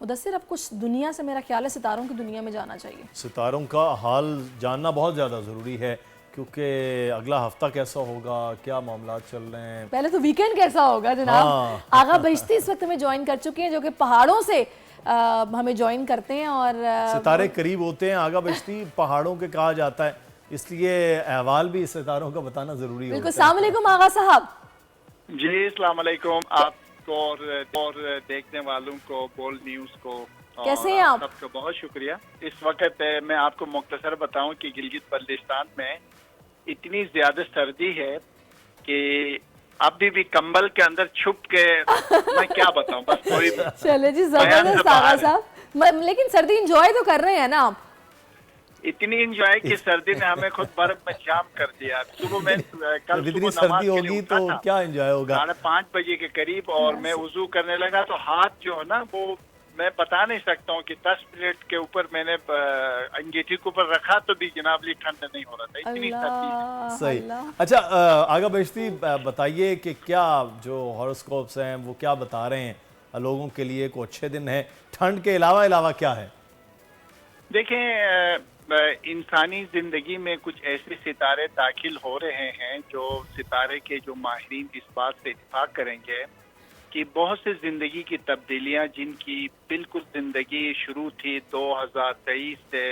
مدثر اب کچھ دنیا سے میرا خیال ہے ستاروں کی دنیا میں جانا چاہیے. ستاروں کا حال جاننا بہت زیادہ ضروری ہے کیونکہ اگلا ہفتہ کیسا ہوگا, کیا معاملات چل رہے ہیں. پہلے تو ویکینڈ کیسا ہوگا جناب. آغا بہشتی اس وقت ہمیں جوائن کر چکے ہیں جو کہ پہاڑوں سے ہمیں جوائن کرتے ہیں, اور ستارے قریب ہوتے ہیں. آغا بہشتی پہاڑوں کے کہا جاتا ہے, اس لیے احوال بھی ستاروں کا بتانا ضروری ہوتا ہے. بالکل. السلام علیکم آغا صاحب. جی السلام علیکم آپ کو اور دیکھنے والوں کو, بول نیوز کو. کیسے ہیں آپ؟ سب کا بہت شکریہ. اس وقت میں آپ کو مختصر بتاؤں کہ گلگت بلتستان میں اتنی زیادہ سردی ہے کہ ابھی بھی کمبل کے اندر چھپ کے میں کیا بتاؤں, بس کوئی. چلے جی زبردست آغا صاحب. لیکن سردی انجوائے تو کر رہے ہیں نا آپ؟ اتنی انجوائے کہ سردی نے ہمیں خود برف میں جام کر دیا. صبح میں کل اتنی سردی ہوگی تو کیا انجوائے ہوگا. 5:30 بجے کے قریب, اور میں وضو کرنے لگا تو ہاتھ جو ہے نا وہ میں بتا نہیں سکتا ہوں کہ 10 منٹ کے اوپر میں نے انگیٹھی کے اوپر رکھا تو بھی جناب لی ٹھنڈ نہیں ہو رہا تھا, اتنی سردی. صحیح. اچھا آغا بہشتی بتائیے کہ کیا جو ہاروسکوپس ہیں وہ کیا بتا رہے ہیں لوگوں کے لیے, کو اچھے دن ہیں ٹھنڈ کے علاوہ کیا ہے. دیکھیں انسانی زندگی میں کچھ ایسے ستارے داخل ہو رہے ہیں جو ستارے کے جو ماہرین اس بات سے اتفاق کریں گے کہ بہت سے زندگی کی تبدیلیاں جن کی بالکل زندگی شروع تھی 2023 سے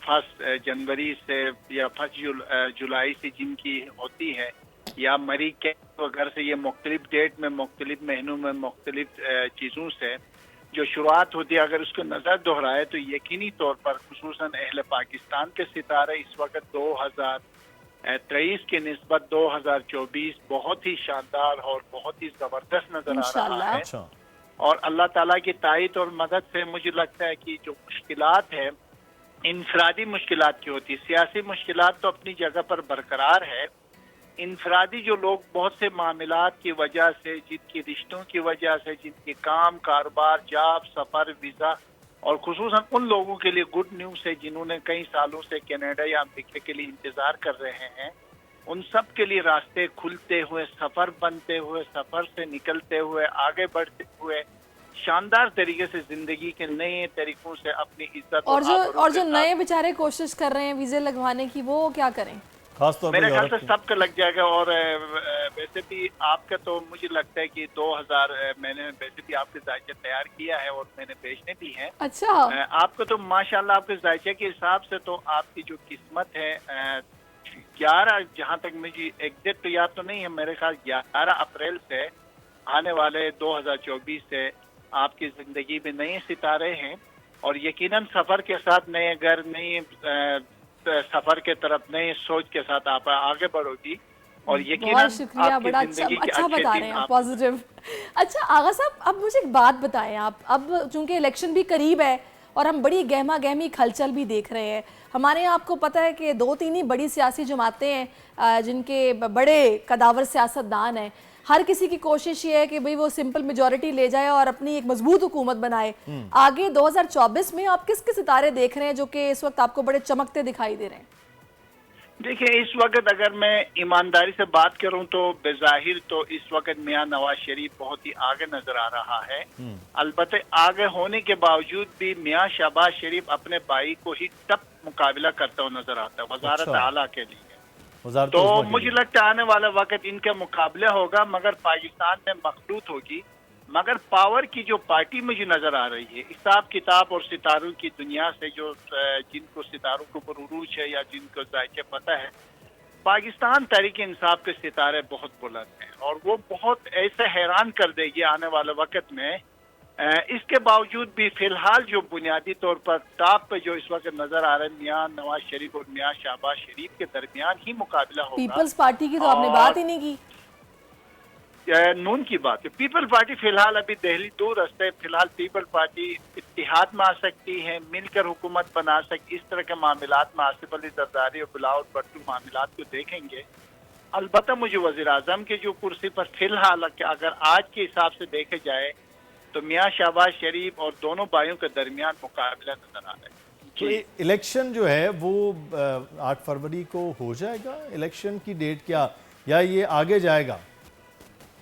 1 جنوری سے یا 1 جولائی سے جن کی ہوتی ہے, یا مری کے وغیرہ سے, یہ مختلف ڈیٹ میں مختلف مہینوں میں مختلف چیزوں سے جو شروعات ہوتی ہے, اگر اس کو نظر دہرائے تو یقینی طور پر خصوصاً اہل پاکستان کے ستارے اس وقت 2023 کی نسبت 2024 بہت ہی شاندار اور بہت ہی زبردست نظر آ رہا ہے. اور اللہ تعالیٰ کی تائید اور مدد سے مجھے لگتا ہے کہ جو مشکلات ہیں انفرادی مشکلات کی ہوتی, سیاسی مشکلات تو اپنی جگہ پر برقرار ہے, انفرادی جو لوگ بہت سے معاملات کی وجہ سے, جن کی رشتوں کی وجہ سے, جن کے کام کاروبار, جاب, سفر, ویزا, اور خصوصاً ان لوگوں کے لیے گڈ نیوز ہے جنہوں نے کئی سالوں سے کینیڈا یا امریکہ کے لیے انتظار کر رہے ہیں, ان سب کے لیے راستے کھلتے ہوئے, سفر بنتے ہوئے, سفر سے نکلتے ہوئے, آگے بڑھتے ہوئے, شاندار طریقے سے زندگی کے نئے طریقوں سے اپنی عزت اور جو نئے بیچارے کوشش کر رہے ہیں ویزے لگوانے کی, وہ کیا کریں؟ خاص طور میرے خیال سے سب کا لگ جائے گا. اور ویسے بھی آپ کا تو مجھے لگتا ہے کہ 2000 میں نے ویسے بھی آپ کے ذائقے تیار کیا ہے اور میں نے بیچنے بھی ہیں. اچھا. آپ کو تو ماشاءاللہ آپ کے ذائقے کے حساب سے تو آپ کی جو قسمت ہے 11, جہاں تک مجھے ایگزیکٹ تو یاد تو نہیں ہے, میرے خیال 11 اپریل سے آنے والے 2024 سے آپ کی زندگی میں نئے ستارے ہیں, اور یقیناً سفر کے ساتھ نئے گھر, نئی سفر کے طرف نئے سوچ کے ساتھ آپ آگے بڑھو گی, اور یقیناً بہت شکریہ, بڑا اچھا بتا رہے ہیں پازیٹیو. اچھا آغا صاحب, اب مجھے ایک بات بتائیں آپ, اب چونکہ الیکشن بھی قریب ہے اور ہم بڑی گہما گہمی کھلچل بھی دیکھ رہے ہیں. ہمارے یہاں آپ کو پتہ ہے کہ 2-3 ہی بڑی سیاسی جماعتیں ہیں جن کے بڑے قداور سیاستدان ہیں. ہر کسی کی کوشش یہ ہے کہ بھئی وہ سمپل میجورٹی لے جائے اور اپنی ایک مضبوط حکومت بنائے. آگے 2024 میں آپ کس کے ستارے دیکھ رہے ہیں جو کہ اس وقت آپ کو بڑے چمکتے دکھائی دے رہے ہیں؟ دیکھیں اس وقت اگر میں ایمانداری سے بات کروں تو بظاہر تو اس وقت میاں نواز شریف بہت ہی آگے نظر آ رہا ہے. البتہ آگے ہونے کے باوجود بھی میاں شہباز شریف اپنے بھائی کو ہی ٹپ مقابلہ کرتا ہوا نظر آتا ہے وزارت اعلیٰ کے لیے. تو مجھے لگتا ہے آنے والا وقت ان کا مقابلہ ہوگا, مگر پاکستان میں مخلوط ہوگی. مگر پاور کی جو پارٹی مجھے نظر آ رہی ہے, حساب کتاب اور ستاروں کی دنیا سے, جو جن کو ستاروں کے اوپر عروج ہے یا جن کو ذائقے پتہ ہے, پاکستان تحریک انصاف کے ستارے بہت بلند ہیں, اور وہ بہت ایسے حیران کر دے گی آنے والے وقت میں. اس کے باوجود بھی فی الحال جو بنیادی طور پر ٹاپ پہ جو اس وقت نظر آ رہا ہے میاں نواز شریف اور میاں شہباز شریف کے درمیان ہی مقابلہ ہوگا. پیپلز پارٹی کی تو آپ نے بات ہی نہیں کی. نون کی بات ہے. پیپل پارٹی فی الحال ابھی دہلی دور رستے, فی الحال پیپل پارٹی اتحاد میں آ سکتی ہے, مل کر حکومت بنا سکتی. اس طرح کے معاملات میں آصف علی زرداری اور بلاول بھٹو معاملات کو دیکھیں گے. البتہ مجھے وزیر اعظم کی جو کرسی پر فی الحال اگر آج کے حساب سے دیکھے جائے تو میاں شہباز شریف اور دونوں بھائیوں کے درمیان مقابلہ نظر آ رہا ہے. تو الیکشن جو ہے وہ 8 فروری کو ہو جائے گا, الیکشن کی ڈیٹ کیا, یا یہ آگے جائے گا؟